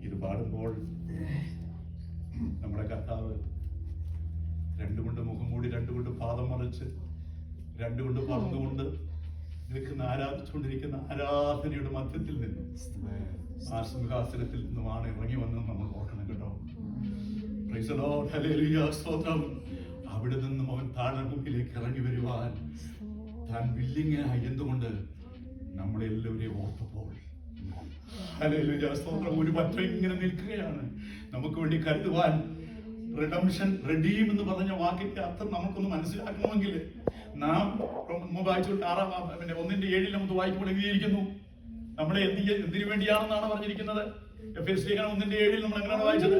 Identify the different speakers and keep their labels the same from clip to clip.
Speaker 1: ഇത് പാടുമ്പോൾ നമ്മുടെ കർത്താവ് രണ്ടുകൊണ്ട് മുഖം മൂടി, രണ്ടുകൊണ്ട് പാദം മറിച്ച്, രണ്ടുകൊണ്ട് പറന്നുകൊണ്ട് നിൽക്കുന്ന, ആരാധിച്ചുകൊണ്ടിരിക്കുന്ന ആരാധനയുടെ മധ്യത്തിൽ നിന്നും ആ സിംഹാസനത്തിൽ നിന്നുമാണ് ഇറങ്ങി വന്നത് നമ്മൾ ഓർക്കണം കേട്ടോ. പ്രൈസ് ദി ലോർഡ്, ഹല്ലേലൂയ, സ്തോത്രം. അവിടെ നിന്നും അവൻ താഴ്വരയിലേക്ക് ഇറങ്ങി വരുവാൻ താൻ വില്ലിങ് ആയി. എന്തുകൊണ്ട്? നമ്മളെല്ലാവരെയും ഓർത്തപ്പോൾ. ഹല്ലേലൂയ, സ്തോത്രം. ഒരു പറ്റം ഇങ്ങനെ നിൽക്കുകയാണ് നമുക്ക് വേണ്ടി കരുതുവാൻ. റിഡംഷൻ, റെഡീം എന്ന് പറഞ്ഞ വാക്കിന്റെ അർത്ഥം നമുക്കൊന്ന് മനസ്സിലാക്കണമെങ്കിൽ നാം വായിച്ചുകൊണ്ട് 1:7 നമുക്ക് വായിക്കുമ്പോൾ എഴുതിയിരിക്കുന്നു, നമ്മളെ എന്തിനു വേണ്ടിയാണെന്നാണ് പറഞ്ഞിരിക്കുന്നത്. എഫെസ്യർ 1:7 നമ്മൾ എങ്ങനെയാണ് വായിച്ചത്?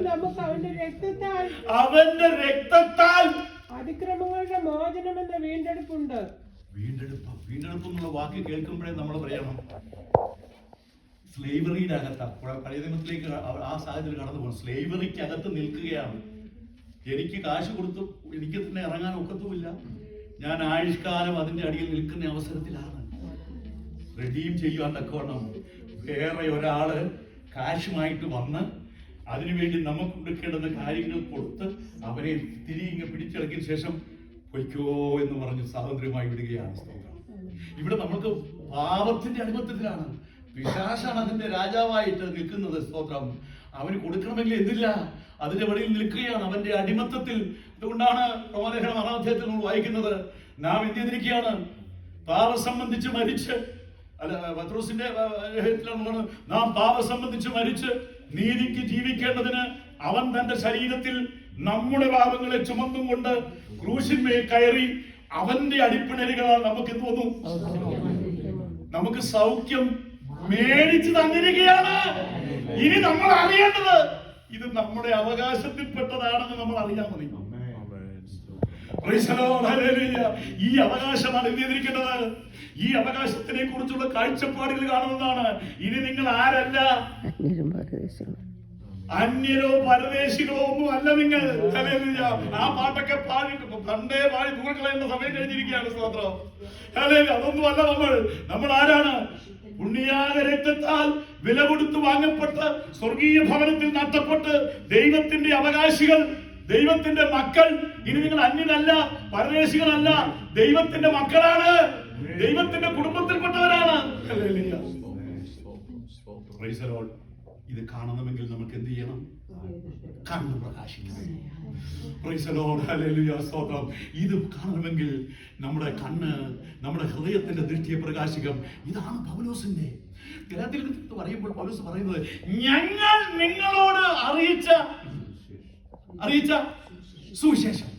Speaker 1: അവന്റെ രക്തത്താൽ
Speaker 2: അതിക്രമങ്ങളുടെ മോചനം എന്ന വീണ്ടെടുപ്പുണ്ട്.
Speaker 1: വീണ്ടെടുപ്പ് എന്നുള്ള വാക്ക് കേൾക്കുമ്പോഴേ നമ്മൾ പറയണം, സ്ലേവറിയുടെ അകത്ത്, പഴയ നിയമത്തിലേക്ക് ആ സാഹചര്യം കടന്നു പോകും. സ്ലേവറിക്ക് അകത്ത് നിൽക്കുകയാണ്. എനിക്ക് കാശ് കൊടുത്തു എനിക്ക് തന്നെ ഇറങ്ങാൻ ഒക്കത്തുമില്ല. ഞാൻ ആയുഷ്കാലം അതിന്റെ അടിയിൽ നിൽക്കുന്ന അവസരത്തിലാണ്. റെഡീം ചെയ്യുവാൻ തക്കവണ്ണം വേറെ ഒരാള് കാശുമായിട്ട് വന്ന് അതിനുവേണ്ടി നമുക്ക് കൊടുക്കേണ്ടുന്ന കാര്യങ്ങൾ കൊടുത്ത് അവരെ തിരികെ പിടിച്ചിറക്കിയ ശേഷം പൊയ്ക്കോ എന്ന് പറഞ്ഞ് സ്വാതന്ത്ര്യമായി വിടുകയാണ്. ഇവിടെ നമുക്ക് പാപത്തിന്റെ അടിമത്തത്തിലാണ്. പിശാചാണ് അതിന്റെ രാജാവായിട്ട് നിൽക്കുന്നത്. സ്തോത്രം. അവന് കൊടുക്കണമെങ്കിൽ എന്തില്ല, അതിന്റെ വഴിയിൽ നിൽക്കുകയാണ്, അവന്റെ അടിമത്തത്തിൽ. അതുകൊണ്ടാണ് റോമാലേഖനം 6-ാം അധ്യായത്തിൽ നമ്മൾ വായിക്കുന്നത്, നാം എന്ത് ചെയ്തിരിക്കുകയാണ്? പാപം സംബന്ധിച്ച് മരിച്ച്, പത്രോസിന്റെ നാം പാപം സംബന്ധിച്ച് മരിച്ച് നീതിക്ക് ജീവിക്കേണ്ടതിന് അവൻ തന്റെ ശരീരത്തിൽ നമ്മുടെ പാപങ്ങളെ ചുമന്നും കൊണ്ട് ക്രൂശിന്മേൽ കയറി അവന്റെ അടിപ്പിണരുകളാൽ നമുക്ക് എന്ത് വന്നു? നമുക്ക് സൗഖ്യം മേടിച്ചു തന്നിരിക്കുകയാണ്. ഇനി നമ്മൾ അറിയേണ്ടത് ഇത് നമ്മുടെ അവകാശത്തിൽപ്പെട്ടതാണെന്ന് നമ്മൾ അറിയാൻ മതി. ഈ അവകാശമാണ് എന്ത് ചെയ്തിരിക്കേണ്ടത്? ഈ അവകാശത്തിനെ കുറിച്ചുള്ള കാഴ്ചപ്പാടുകൾ കാണുന്നതാണ്. ഇനി നിങ്ങൾ ആരല്ല, അന്യരോ പരദേശികളോ ഒന്നും അല്ല നിങ്ങൾ. ആ പാട്ടൊക്കെ പണ്ടേ പാടി തൂക്കളയുന്ന സമയം കഴിഞ്ഞിരിക്കുകയാണ്. സ്തോത്രം. അതൊന്നും അല്ല. നമ്മൾ ആരാണ്? പുണ്യാക രക്തത്താൽ വില കൊടുത്തു വാങ്ങപ്പെട്ട് സ്വർഗീയ ഭവനത്തിൽ നഷ്ടപ്പെട്ട് ദൈവത്തിന്റെ അവകാശികൾ, ദൈവത്തിന്റെ മക്കൾ. ഇനി നിങ്ങൾ അന്യനല്ല, പരദേശികളല്ല, ദൈവത്തിന്റെ മക്കളാണ്, ദൈവത്തിന്റെ കുടുംബത്തിൽപ്പെട്ടവരാണ്. ഇത് കാണണമെങ്കിൽ നമുക്ക് എന്ത് ചെയ്യണം? കണ്ണ് പ്രകാശിക്കണം. ഇത് കാണണമെങ്കിൽ നമ്മുടെ കണ്ണ്, നമ്മുടെ ഹൃദയത്തിന്റെ ദൃഷ്ടിയെ പ്രകാശിക്കും. ഇതാണ് പൗലോസിന്റെ ഗലാത്യർ പറയുമ്പോൾ പൗലോസ് പറയുന്നത്, ഞങ്ങൾ നിങ്ങളോട് അറിയിച്ച സുവിശേഷം.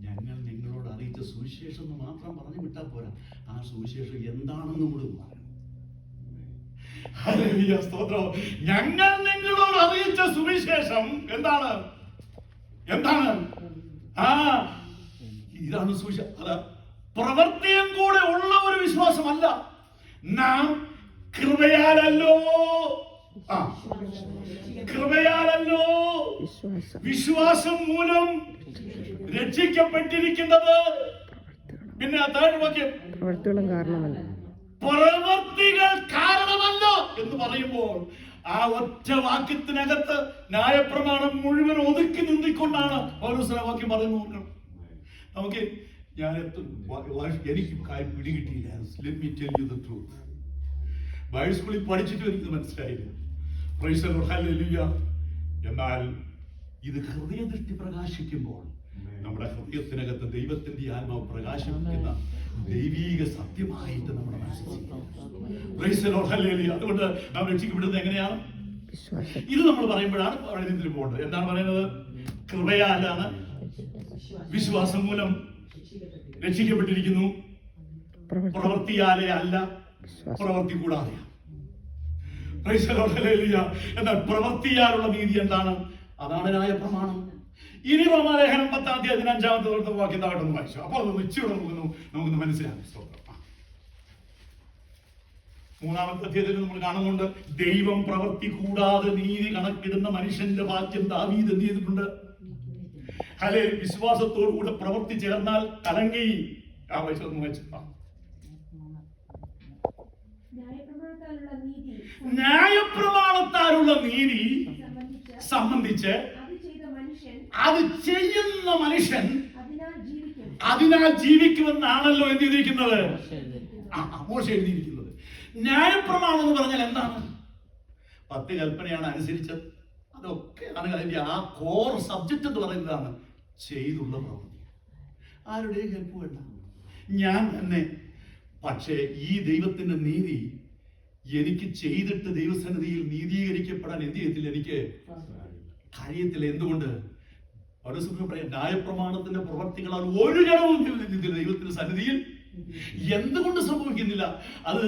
Speaker 1: ഞങ്ങൾ നിങ്ങളോട് അറിയിച്ച സുവിശേഷം എന്ന് മാത്രം പറഞ്ഞു വിട്ടാൽ പോരാ, ആ സുവിശേഷം എന്താണെന്ന് കൂടി പറയണം. സ്തോത്രം. ഞങ്ങൾ നിങ്ങളോട് അറിയിച്ച സുവിശേഷം എന്താണ്? ഇതാണ് സുവിശേഷം. അത് പ്രവൃത്തിയും കൂടെ ഉള്ള ഒരു വിശ്വാസമല്ല. നാം കൃപയാലല്ലോ വിശ്വാസം മൂലം രക്ഷിക്കപ്പെട്ടിരിക്കുന്നത്. പിന്നെ പ്രവൃത്തികൾ കാരണമല്ല എന്ന് പറയുമ്പോൾ ആ ഒറ്റ വാക്യത്തിനകത്ത് ന്യായപ്രമാണം മുഴുവൻ ഒതുക്കി നിന്നിക്കൊണ്ടാണ് പൗലോസ് ആ വാക്യം പറയുന്നത്. നമുക്ക് എനിക്ക് കാര്യം പിടികിട്ടിയില്ല. Let me tell you the truth. Bible സ്കൂളിൽ പഠിച്ചിട്ട് എനിക്ക് മനസ്സിലായില്ല. Price the lord, hallelujah. എന്നാൽ ഇത് ഹൃദയദൃഷ്ടി പ്രകാശിക്കുമ്പോൾ നമ്മുടെ ഹൃദയത്തിനകത്ത് ദൈവത്തിന്റെ ആത്മാവ് പ്രകാശിക്കുന്ന ദൈവീക സത്യമായിട്ട് നമ്മുടെ മനസ്സിൽ. അതുകൊണ്ട് നാം രക്ഷിക്കപ്പെടുന്നത് എങ്ങനെയാണ്? ഇത് നമ്മൾ പറയുമ്പോഴാണ് ഇതിൽ പോകേണ്ടത്. എന്താണ് പറയുന്നത്? കൃപയാലാണ്, വിശ്വാസം മൂലം രക്ഷിക്കപ്പെട്ടിരിക്കുന്നു. പ്രവൃത്തിയാലേ അല്ല, പ്രവൃത്തി കൂടാതെ. എന്നാൽ പ്രവൃത്തിയാലുള്ള നീതി എന്താണ്? അതാണ് ന്യായപ്രമാണം. ഇനി റോമാലേഖനം 10-ാം അധ്യായത്തിന് 5-ാമത്തെ വാക്യം താഴോട്ടൊന്ന് വായിച്ചു. അപ്പോൾ അതൊന്ന് ഇച്ചിരി നമുക്കൊന്ന് മനസ്സിലാക്കാം. 3-ാമത്തെ അധ്യായത്തിൽ നമ്മൾ കാണുന്നുണ്ട്, ദൈവം പ്രവൃത്തി കൂടാതെ നീതി കണക്കിടുന്ന മനുഷ്യന്റെ വാക്യം ദാവീദ് എന്ത് ചെയ്തിട്ടുണ്ട്? വിശ്വാസത്തോടുകൂടെ പ്രവൃത്തി ചേർന്നാൽ കലങ്ങി വായിച്ചു വായിച്ചു. ന്യായപ്രമാണത്താലുള്ള നീതി സംബന്ധിച്ച് അത് ചെയ്യുന്ന മനുഷ്യൻ അതിനാൽ ജീവിക്കുമെന്നാണല്ലോ എന്ത് ചെയ്തിരിക്കുന്നത്? മോശെ എഴുതിയിരിക്കുന്നത്. ന്യായപ്രമാണം എന്ന് പറഞ്ഞാൽ എന്താണ്? 10 കൽപ്പനയാണ് അനുസരിച്ചത്. അതൊക്കെയാണ് അതിന്റെ ആ കോർ സബ്ജക്റ്റ് എന്ന് പറയുന്നതാണ് ചെയ്തുള്ള പ്രവൃത്തി. ആരുടെയും ഹെൽപ്പ് വേണ്ട, ഞാൻ തന്നെ. പക്ഷേ ഈ ദൈവത്തിന്റെ നീതി എനിക്ക് ചെയ്തിട്ട് ദൈവസന്നിധിയിൽ നീതീകരിക്കപ്പെടാൻ എന്ത് ചെയ്യത്തില്ല, എനിക്ക് കഴിയത്തില്ല. എന്തുകൊണ്ട്? പറയാം, ന്യായപ്രമാണത്തിന്റെ പ്രവർത്തികളാൽ ഒരു ജനവും ദൈവത്തിന്റെ സന്നിധിയിൽ എന്തുകൊണ്ട് സംഭവിക്കുന്നില്ല? അത്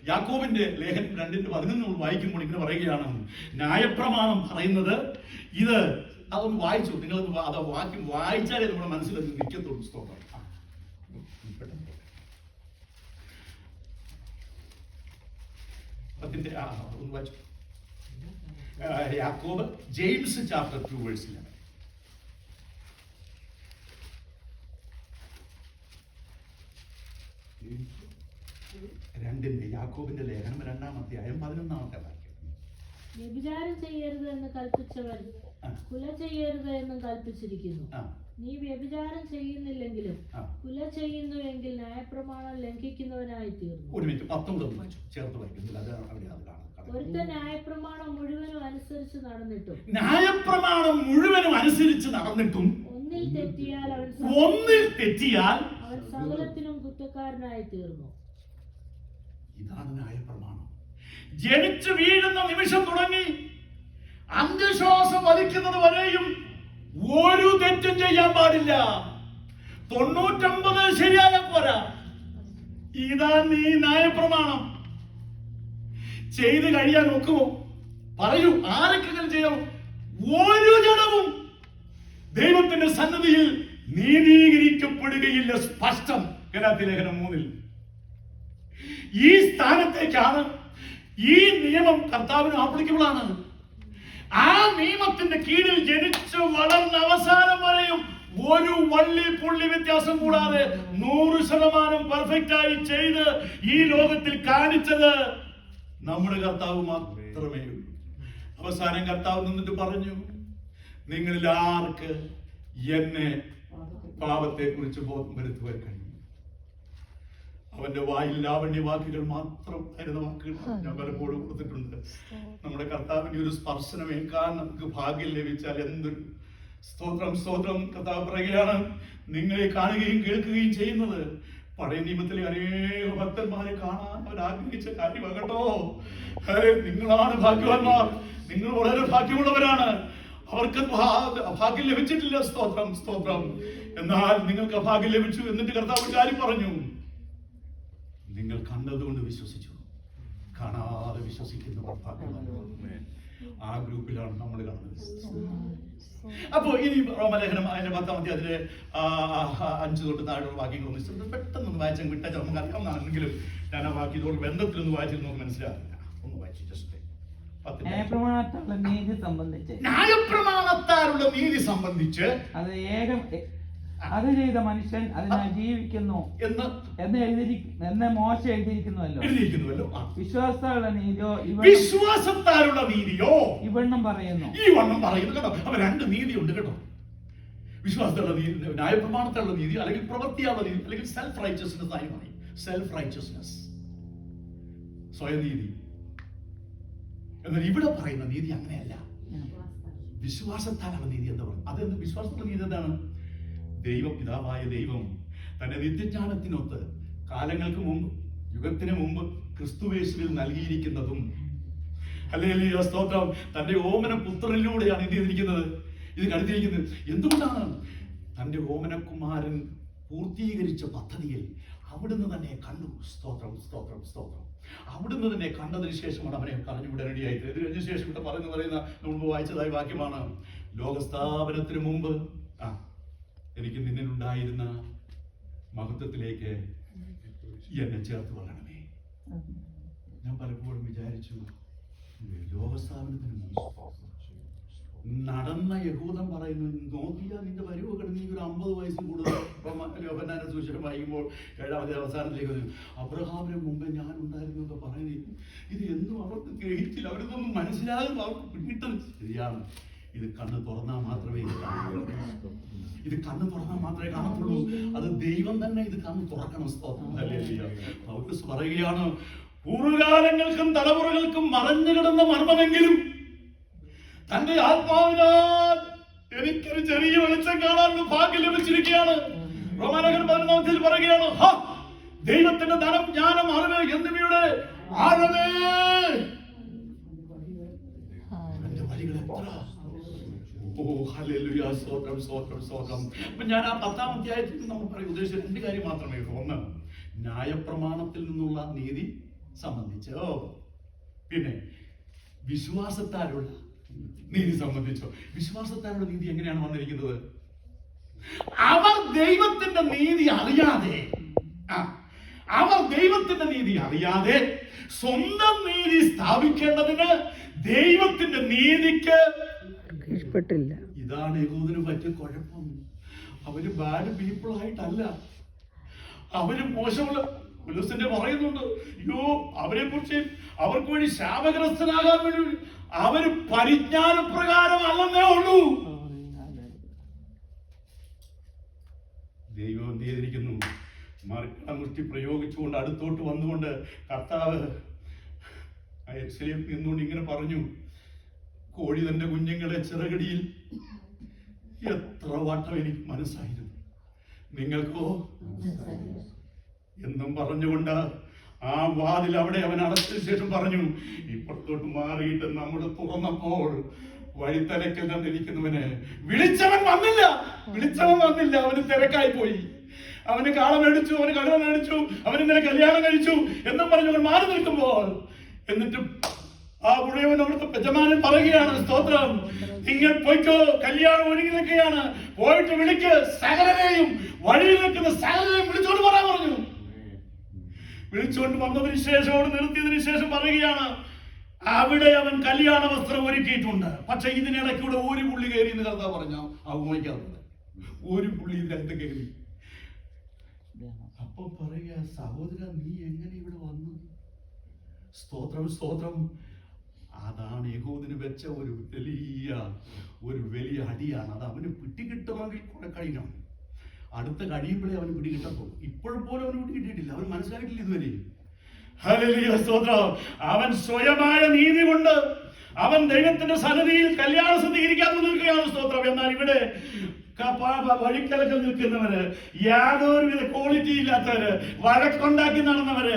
Speaker 1: യാക്കോബിന്റെ ലേഖനം 2:11 വായിക്കുമ്പോൾ ഇങ്ങനെ പറയുകയാണ്, ന്യായപ്രമാണം പറയുന്നത് ഇത്. അതൊന്ന് വായിച്ചു, നിങ്ങൾ അത് വാക്യം വായിച്ചാലേ നമ്മുടെ മനസ്സിൽ അത് നിൽക്കത്തുള്ളൂ. സ്തോത്രം. ഒന്ന് വായിച്ചു. യാക്കോബ്, ജെയിംസ് ചാപ്റ്റർ 2 വേഴ്സ് 11. യാക്കോബിന്റെ ലേഖനം 2-ാം അധ്യായം 11-ാമത്തെ വാക്യം.
Speaker 3: വ്യഭിചാരം ചെയ്യരുത് എന്ന് കൽപ്പിച്ചവൻ കുല ചെയ്യരുത് എന്നും കൽപ്പിച്ചിരിക്കുന്നു. നീ വ്യഭിചാരം ചെയ്യുന്നില്ലെങ്കിലും കുല ചെയ്യുന്നു എങ്കിൽ ന്യായപ്രമാണം ലംഘിക്കുന്നവനായി തീർന്നു.
Speaker 1: ഒരു മിനിറ്റ്, 19 ചേർത്ത് വായിക്കുന്നില്ല.
Speaker 3: ഒരുത്തൻ ന്യായപ്രമാണം മുഴുവനും അനുസരിച്ച് നടന്നിട്ടും ഒന്നിൽ തെറ്റിയാൽ അവൻ സകലത്തിനും കുറ്റക്കാരനായി തീർന്നു.
Speaker 1: ഇതാണ് ന്യായപ്രമാണം. ജനിച്ചു വീഴുന്ന നിമിഷം തുടങ്ങി അന്ത്യശ്വാസം വലിക്കുന്നത് വരെയും ഒരു തെറ്റും ചെയ്യാൻ പാടില്ല. 99 ശരിയാകാൻ പോരാ. ഇതാണ് ഈ ന്യായപ്രമാണം. ചെയ്ത് കഴിയാൻ ഒക്കുമോ? പറയൂ, ആരൊക്കെങ്കിലും ചെയ്യണം? ഒരു ജനവും ദൈവത്തിന്റെ സന്നിധിയിൽ നീതീകരിക്കപ്പെടുകയില്ല. സ്പഷ്ടം ഗലാത്യ ലേഖനം 3. ഈ സ്ഥാനത്തേക്കാണ് ഈ നിയമം കർത്താവിന് ആപ്ലിക്കബിൾ ആണ്. ആ നിയമത്തിന്റെ കീഴിൽ ജനിച്ചു വളർന്ന അവസാനം വരെയും ഒരു വള്ളി പുള്ളി വ്യത്യാസം കൂടാതെ 100% പെർഫെക്റ്റ് ആയി ചെയ്ത് ഈ ലോകത്തിൽ കാണിച്ചത് നമ്മുടെ കർത്താവ് മാത്രമേ ഉള്ളൂ. അവസാനം കർത്താവ് നിന്നിട്ട് പറഞ്ഞു, നിങ്ങളിൽ ആർക്ക് എന്നെ പാപത്തെ കുറിച്ച് ബോധം വരുത്തുവാൻ കഴിയും? അവന്റെ വായിൽ ലാവണ്യ വാക്കുകൾ മാത്രം ആയിരുന്ന വാക്കുകൾ ഞാൻ പലപ്പോഴും കൊടുത്തിട്ടുണ്ട്. നമ്മുടെ കർത്താവിന്റെ ഒരു സ്പർശനം ഏൽക്കാൻ നമുക്ക് ഭാഗ്യം ലഭിച്ചാൽ എന്തൊരു സ്തോത്രം. സ്തോത്രം. കർത്താവ് പറയുകയാണ്, നിങ്ങളെ കാണുകയും കേൾക്കുകയും ചെയ്യുന്നത് പഴയ നിയമത്തിലെ അനേക ഭക്തന്മാരെ കാണാൻ അവർ ആഗ്രഹിച്ച കാര്യമാകട്ടോ. നിങ്ങളാണ് ഭാഗ്യവാന്മാർ. നിങ്ങൾ വളരെ ഭാഗ്യമുള്ളവരാണ്. അവർക്ക് ഭാഗ്യം ലഭിച്ചിട്ടില്ല. സ്തോത്രം. സ്തോത്രം. എന്നാൽ നിങ്ങൾക്ക് ഭാഗ്യം ലഭിച്ചു. എന്നിട്ട് കർത്താവ് കാര്യം പറഞ്ഞു, നിങ്ങൾ കണ്ടതുകൊണ്ട് വിശ്വസിച്ചു, കാണാതെ വിശ്വസിക്കുന്നവർ ഭാഗ്യവാന്മാർ. ആ ഗ്രൂപ്പിലാണ് നമ്മൾ കാണുന്നത്. അപ്പോ ഇനി റോമലേഖനം അതിന്റെ 10-ാം അധ്യായത്തിലെ 5 തൊട്ട് താഴെയുള്ള വാക്യങ്ങളൊന്നും പെട്ടെന്ന് വായിച്ചാൽ വിട്ടാൽ നമുക്ക് അറിയാവുന്നതാണെങ്കിലും ഞാൻ ആ വാക്യത്തോട് ബന്ധത്തിലൊന്ന് വായിച്ചിട്ട് നമുക്ക് മനസ്സിലാവില്ല. ഒന്ന് വായിച്ചു.
Speaker 4: ന്യായപ്രമാണത്താലുള്ള നീതി സംബന്ധിച്ച് അത് ചെയ്ത മനുഷ്യൻ അതിനാൽ ജീവിക്കുന്നു എന്ന് മോശെ എഴുതിയിരിക്കുന്നുവല്ലോ.
Speaker 1: വിശ്വാസത്താലുള്ള നീതിയോ
Speaker 4: ഇവണ്ണം പറയുന്നു.
Speaker 1: ഈ വണ്ണം പറയുന്നു കേട്ടോ. അപ്പൊ 2 നീതിയുണ്ട് കേട്ടോ. വിശ്വാസത്തിലുള്ള നീതി, ന്യായപ്രമാണത്തിലുള്ള നീതി, അല്ലെങ്കിൽ പ്രവൃത്തിയുള്ള നീതി, അല്ലെങ്കിൽ സെൽഫ് റൈച്ചസ്നെസ് ആയി പറയും. സെൽഫ് റൈച്ചസ്നെസ്, സ്വയനീതി. എന്നാൽ ഇവിടെ പറയുന്ന നീതി അങ്ങനെയല്ല. വിശ്വാസത്താലുള്ള നീതി എന്ന് പറയും. അതെന്ത്? വിശ്വാസത്തിലുള്ള നീതി എന്താണ്? ദൈവപിതാവായ ദൈവം തന്റെ നിത്യജ്ഞാനത്തിനൊത്ത് കാലങ്ങൾക്ക് മുമ്പ്, യുഗത്തിന് മുമ്പ് ക്രിസ്തുവേശുവിൽ നൽകിയിരിക്കുന്നതും, ഹല്ലേലൂയ സ്തോത്രം, തന്റെ ഓമന പുത്രനിലൂടെയാണ് ഇത് ചെയ്തിരിക്കുന്നത്, ഇത് കരുതിയിരിക്കുന്നത്. എന്തുകൊണ്ടാണ്? തന്റെ ഓമനകുമാരൻ പൂർത്തീകരിച്ച പദ്ധതിയിൽ അവിടുന്ന് തന്നെ കണ്ടു. സ്തോത്രം. സ്തോത്രം. സ്തോത്രം. അവിടുന്ന് തന്നെ കണ്ടതിന് ശേഷമാണ് അവനെ പറഞ്ഞുവിടെ റെഡിയായിട്ട്. ഇത് കഴിഞ്ഞ ശേഷം ഇവിടെ പറയുന്ന മുമ്പ് വായിച്ചതായ വാക്യമാണ്, ലോകസ്ഥാപനത്തിന് മുമ്പ് എനിക്ക് നിന്നിലുണ്ടായിരുന്ന മഹത്വത്തിലേക്ക് എന്നെ ചേർത്ത് കൊള്ളണമേ. ഞാൻ പലപ്പോഴും വിചാരിച്ചു, ലോകസ്ഥാപനത്തിന് മുമ്പ് നടന്ന യഹൂദൻ പറയുന്നു, നോക്കിയാൽ നിന്റെ വരവൊക്കെ നീ ഒരു 50 വയസ്സ് കൂടുതൽ. യോഹന്നാന്റെ സുവിശേഷം വായിക്കുമ്പോൾ 7-ാമത്തെ അവസാനത്തിലേക്ക് വരും, അബ്രഹാമിന് മുമ്പേ ഞാൻ ഉണ്ടായിരുന്നു എന്നൊക്കെ പറയുന്നത്. ഇത് എന്നും അവർക്ക് ഗ്രഹിച്ചില്ല, അവർക്കൊന്നും മനസ്സിലാകും, അവർക്ക് പിടികിട്ടും. ശരിയാണ്, ഇത് കണ്ണ് തുറന്നാൽ മാത്രമേ ഇത് കാണുള്ളൂ. ഇത് കണ്ണ് തുറന്നാൽ മാത്രമേ കാണത്തുള്ളൂ. അത് ദൈവം തന്നെ ഇത് കണ്ണ് തുറക്കണം. പൗലോസ് പറയുകയാണ്, പൂർവ്വകാലങ്ങൾക്കും തലമുറകൾക്കും മറഞ്ഞു കിടന്ന മർമ്മമെങ്കിലും തന്റെ ആത്മാവിനാൽ എനിക്കൊരു ചെറിയ വെളിച്ചം കാണാനുള്ള ഭാഗ്യം ലഭിച്ചിരിക്കുകയാണ്. റോമാലേഖനം 11-ൽ പറയുകയാണ്, ദൈവത്തിന്റെ ധനം, ജ്ഞാനം, അറിവ് എന്നിവയുടെ ആഴമേ എന്റെ വഴികൾ എത്ര. ഓ ഹല്ലേലൂയ, സ്തോത്രം സ്തോത്രം സ്തോത്രം. അപ്പൊ ഞാൻ ആ 10-ാം അധ്യായത്തിൽ നമ്മൾ പറയും ഉദ്ദേശിച്ച 2 കാര്യം മാത്രമേ ഉള്ളൂ. ഒന്ന്, ന്യായപ്രമാണത്തിൽ നിന്നുള്ള നീതി സംബന്ധിച്ചോ, പിന്നെ വിശ്വാസത്താലുള്ള നീതി സംബന്ധിച്ചോ. വിശ്വാസത്താലുള്ള നീതി എങ്ങനെയാണ് വന്നിരിക്കുന്നത്? അവർ ദൈവത്തിന്റെ നീതി അറിയാതെ, അവർ ദൈവത്തിന്റെ നീതി അറിയാതെ സ്വന്തം നീതി സ്ഥാപിക്കേണ്ടതിന് ദൈവത്തിന്റെ നീതിക്ക്
Speaker 2: കീഴ്പ്പെട്ടില്ല.
Speaker 1: ഇതാണ് യഹൂദന് പറ്റിയ കുഴപ്പം. അവര് ബാഡ് പീപ്പിൾ ആയിട്ടല്ല, അവര് മോശമുള്ള പൗലോസിന്റെ പറയുന്നുണ്ട്, അയ്യോ അവരെ കുറിച്ച് അവർക്ക് വേണ്ടി ശാപഗ്രസ്തനാകാൻ വേണ്ടി അവര് പരിജ്ഞാനപ്രകാരം അല്ലെന്നേ ഉള്ളൂ. ദൈവം എന്ത് ചെയ്തിരിക്കുന്നു? മറുകടമുഷ്ടി പ്രയോഗിച്ചുകൊണ്ട് അടുത്തോട്ട് വന്നുകൊണ്ട് കർത്താവ് നിന്നുകൊണ്ട് ഇങ്ങനെ പറഞ്ഞു, കോഴി തന്റെ കുഞ്ഞുങ്ങളെ ചിറകടിയിൽ എത്ര വട്ടം എനിക്ക് മനസ്സായിരുന്നു, നിങ്ങൾക്കോ എന്നും പറഞ്ഞുകൊണ്ട് ആ വാതിൽ അവിടെ അവൻ അടച്ചതിന് ശേഷം പറഞ്ഞു, ഇപ്പുറത്തോട്ട് മാറിയിട്ട് നമ്മൾ തുറന്നപ്പോൾ വഴിത്തലയ്ക്കൽ കണ്ടിരിക്കുന്നവന് വിളിച്ചവൻ വന്നില്ല. അവന് തിരക്കായി പോയി. അവന് കാള മേടിച്ചു, അവന് കടുവ മേടിച്ചു, അവൻ ഇന്നലെ കല്യാണം കഴിച്ചു എന്നും പറഞ്ഞവൻ മാറി നിൽക്കുമ്പോൾ, എന്നിട്ട് ആ മുഴുവൻ അവിടുത്തെ യജമാനൻ പറയുകയാണ്, സ്തോത്രം, നിങ്ങൾ പോയിക്കോ, കല്യാണം ഒരുങ്ങി നിൽക്കുകയാണ്, പോയിട്ട് വിളിക്ക്, സകലരെയും വഴിയിൽ നിൽക്കുന്ന സകലരെയും വിളിച്ചോണ്ട് പറയാൻ പറഞ്ഞു. വിളിച്ചുകൊണ്ട് വന്നതിന് ശേഷം അവിടെ നിർത്തിയതിനു ശേഷം പറയുകയാണ്, അവിടെ അവൻ കല്യാണ വസ്ത്രം ഒരുക്കിയിട്ടുണ്ട്, പക്ഷെ ഇതിനിടയ്ക്കൂടെ ഒരു പുള്ളി കയറി എന്ന് കർത്താവ് പറഞ്ഞ അവമാനിക്കാറുണ്ട്. ഒരു പുള്ളി ഇതിനകത്ത് കയറി. അപ്പൊ പറയുക, സഹോദര നീ എങ്ങനെ ഇവിടെ വന്നു? സ്തോത്രം സ്തോത്രം. അതാണ് യഹൂദിന് വെച്ച ഒരു വലിയ അടിയാണ്. അത് അവന് പിടികിട്ടുമെങ്കിൽ കുറെ കഴിയണം. അടുത്ത കഴിയുമ്പോഴേ അവന് പിടികിട്ടത്തുള്ളൂ. ഇപ്പോഴും പോലും അവന് പിടികിട്ടിട്ടില്ല, അവൻ മനസ്സിലായിട്ടില്ല ഇതുവരെ. ഹല്ലേലൂയ, സ്തോത്രം. അവൻ സ്വയമായ നീതി കൊണ്ട് അവൻ ദൈവത്തിന്റെ സന്നിധിയിൽ കല്യാണ സന്നിധിക്കാൻ നിൽക്കുകയാണ്. സ്തോത്രം. എന്നാൽ ഇവിടെ വഴിക്കലക്കൽ നിൽക്കുന്നവര്, യാതൊരുവിധ ക്വാളിറ്റി ഇല്ലാത്തവര്, വഴക്കുണ്ടാക്കി നടന്നവര്,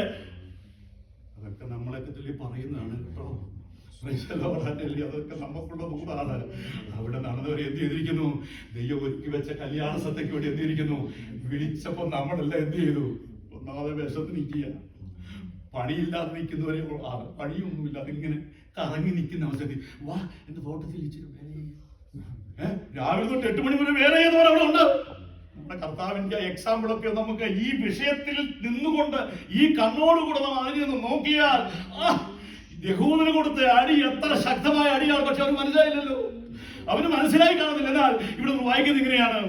Speaker 1: അതൊക്കെ നമ്മളൊക്കെ ചൊല്ലി പറയുന്നതാണ് കേട്ടോ. അതൊക്കെ നമുക്കുള്ള ദൂതാണ്. അവിടെ നടന്നവരെ എന്ത് ചെയ്തിരിക്കുന്നു? ദൈവം ഒരുക്കി വെച്ച കല്യാണ സദ്യക്ക് വേണ്ടി എന്ത് ചെയ്തിരിക്കുന്നു? വിളിച്ചപ്പോ നമ്മളെല്ലാം എന്ത് ചെയ്തു? ഒന്നാമതെ വിശന്ന് നിൽക്കുക, പണിയില്ലാതെ നിൽക്കുന്നവരെ, പണിയൊന്നുമില്ലാതെ ഇങ്ങനെ കറങ്ങി നിൽക്കുന്ന അവസരത്തിൽ, വാ എന്റെ തോട്ടത്തിൽ ഇച്ചിരി രാവിലെ തൊട്ട് 8 മണി വരെ വേറെ ചെയ്തവർ അവിടെ ഉണ്ട്. നമ്മുടെ കർത്താവിന്റെ എക്സാമ്പിളൊക്കെ നമുക്ക് ഈ വിഷയത്തിൽ നിന്നുകൊണ്ട് ഈ കണ്ണോടുകൂടെ നമ്മൾ അതിനെ നോക്കിയാൽ, യഹൂദന് കൊടുത്ത അടി എത്ര ശക്തമായ അടിയാണ്. പക്ഷെ അവന് മനസ്സിലായില്ലല്ലോ, അവന് മനസ്സിലായി കാണുന്നില്ല. എന്നാൽ ഇവിടെ വായിക്കുന്നത് ഇങ്ങനെയാണ്,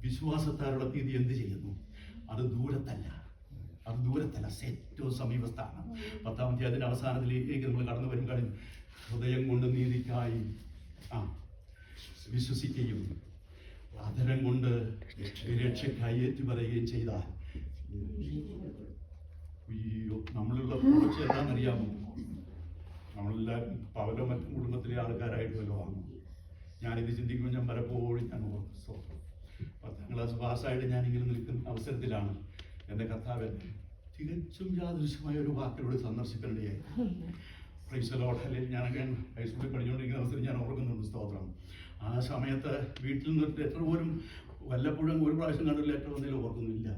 Speaker 1: വിശ്വാസത്താരുടെ നീതി എന്ത് ചെയ്യുന്നു? അത് ദൂരത്തല്ല, ഏറ്റവും സമീപത്താണ്. 10-ാം അധ്യായത്തിന്റെ അവസാനത്തിലേക്ക് നമ്മൾ കടന്നു വരും. കഴിഞ്ഞു ഹൃദയം കൊണ്ട് നീതിക്കായി വിശ്വസിക്കുകയും ആദരം കൊണ്ട് രക്ഷയ്ക്കായി ഏറ്റുപറയുകയും ചെയ്താൽ, നമ്മളുള്ള കുറച്ച് എന്താണെന്നറിയാമോ? നമ്മളെല്ലാവരും പവലോ മറ്റും കുടുംബത്തിലെ ആൾക്കാരായിട്ട് വല്ലോ ആണ്. ഞാനിത് ചിന്തിക്കുമ്പോൾ ഞാൻ പലപ്പോഴും ഞാൻ ഓർക്കും, 10ാം ക്ലാസ് പാസ്സായിട്ട് ഞാനിങ്ങനെ നിൽക്കുന്ന അവസരത്തിലാണ് എൻ്റെ കർത്താവ് തികച്ചും യാദൃശ്യമായ ഒരു വാക്കിലൂടെ സന്ദർശിക്കേണ്ടതായി. അല്ലെങ്കിൽ ഞാനൊക്കെ ഹൈസ്കൂളിൽ പഠിച്ചുകൊണ്ടിരിക്കുന്ന അവസരം ഞാൻ ഓർക്കുന്നുണ്ട്. സ്തോത്രം. ആ സമയത്ത് വീട്ടിൽ നിന്നിട്ട് എത്ര പോലും വല്ലപ്പോഴും ഒരു പ്രാവശ്യം കണ്ടില്ല, ഏറ്റവും എന്തെങ്കിലും ഓർക്കുന്നില്ല.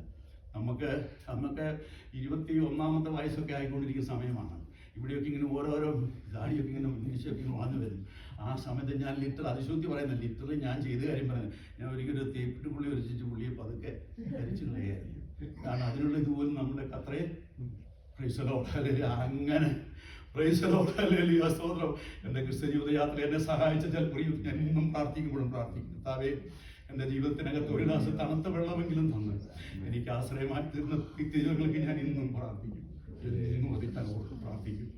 Speaker 1: നമുക്ക് അന്നൊക്കെ 21ാമത്തെ വയസ്സൊക്കെ ആയിക്കൊണ്ടിരിക്കുന്ന സമയമാണ്. ഇവിടെയൊക്കെ ഇങ്ങനെ ഓരോരോ ദാടിയൊക്കെ ഇങ്ങനെ മീശയൊക്കെ ഇങ്ങനെ വന്നു വരും. ആ സമയത്ത് ഞാൻ അതിശോക്തി പറയുന്നത്, ലിറ്ററിൽ ഞാൻ ചെയ്ത കാര്യം പറയുന്നത്, ഞാൻ ഒരിക്കലും തേപ്പിട്ട് പുള്ളി ഒരിച്ചിട്ട് പുള്ളിയെ പതുക്കെ ധരിച്ചു കളയായിരുന്നു. കാരണം അതിനുള്ള ഇതുപോലും നമ്മുടെ അത്രയും അങ്ങനെ പ്രൈസ് ദി ലോർഡ്, ഹല്ലേലൂയ, സ്തോത്രം. എൻ്റെ ക്രിസ്ത്യ ജീവിതയാത്ര എന്നെ സഹായിച്ച ചില ഞാൻ ഇന്നും പ്രാർത്ഥിക്കുമ്പോഴും പ്രാർത്ഥിക്കും, കർത്താവേ എൻ്റെ ജീവിതത്തിനകത്ത് ഒരു ഗ്ലാസ് തണുത്ത വെള്ളമെങ്കിലും തന്ന് എനിക്ക് ആശ്രയമായി തീർന്ന വ്യക്തികൾക്ക് ഞാൻ ഇന്നും പ്രാർത്ഥിക്കും, എന്നും അതിക്കാൻ ഓർക്കും പ്രാർത്ഥിക്കും.